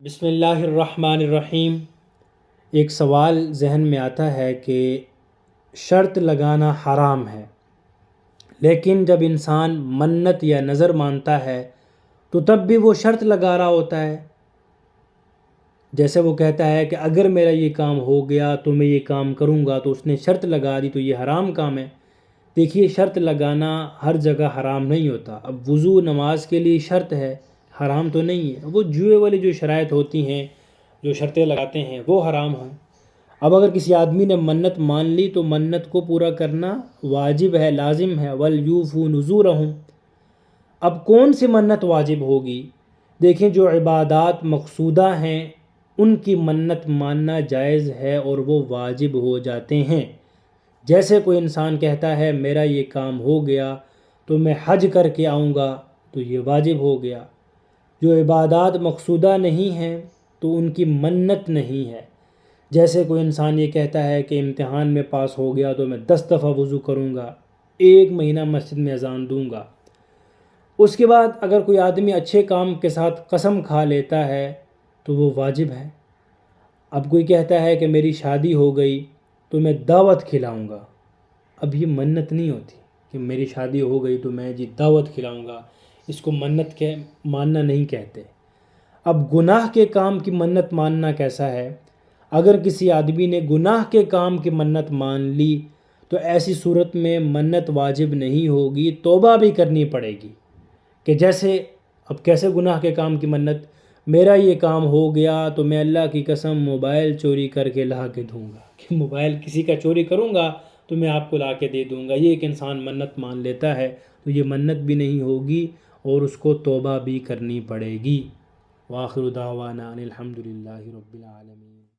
بسم اللہ الرحمن الرحیم۔ ایک سوال ذہن میں آتا ہے کہ شرط لگانا حرام ہے، لیکن جب انسان منت یا نظر مانتا ہے تو تب بھی وہ شرط لگا رہا ہوتا ہے۔ جیسے وہ کہتا ہے کہ اگر میرا یہ کام ہو گیا تو میں یہ کام کروں گا، تو اس نے شرط لگا دی، تو یہ حرام کام ہے۔ دیکھیے، شرط لگانا ہر جگہ حرام نہیں ہوتا۔ اب وضو نماز کے لیے شرط ہے، حرام تو نہیں ہے۔ وہ جوئے والی جو شرائط ہوتی ہیں، جو شرطیں لگاتے ہیں، وہ حرام ہیں۔ اب اگر کسی آدمی نے منت مان لی تو منت کو پورا کرنا واجب ہے، لازم ہے۔ وَلْيُوفُوا نُذُورَهُمْ۔ اب کون سی منت واجب ہوگی؟ دیکھیں، جو عبادات مقصودہ ہیں ان کی منت ماننا جائز ہے اور وہ واجب ہو جاتے ہیں۔ جیسے کوئی انسان کہتا ہے میرا یہ کام ہو گیا تو میں حج کر کے آؤں گا، تو یہ واجب ہو گیا۔ جو عبادات مقصودہ نہیں ہیں تو ان کی منت نہیں ہے۔ جیسے کوئی انسان یہ کہتا ہے کہ امتحان میں پاس ہو گیا تو میں 10 دفعہ وضو کروں گا، 1 مہینہ مسجد میں اذان دوں گا۔ اس کے بعد اگر کوئی آدمی اچھے کام کے ساتھ قسم کھا لیتا ہے تو وہ واجب ہے۔ اب کوئی کہتا ہے کہ میری شادی ہو گئی تو میں دعوت کھلاؤں گا، اب یہ منت نہیں ہوتی کہ میری شادی ہو گئی تو میں دعوت کھلاؤں گا، اس کو منت کے ماننا نہیں کہتے۔ اب گناہ کے کام کی منت ماننا کیسا ہے؟ اگر کسی آدمی نے گناہ کے کام کی منت مان لی تو ایسی صورت میں منت واجب نہیں ہوگی، توبہ بھی کرنی پڑے گی۔ کہ جیسے اب کیسے گناہ کے کام کی منت؟ میرا یہ کام ہو گیا تو میں اللہ کی قسم موبائل چوری کر کے لا کے دوں گا، کہ موبائل کسی کا چوری کروں گا تو میں آپ کو لا کے دے دوں گا۔ یہ ایک انسان منت مان لیتا ہے تو یہ منت بھی نہیں ہوگی اور اس کو توبہ بھی کرنی پڑے گی۔ وآخر دعوانا ان الحمد للہ رب العالمین۔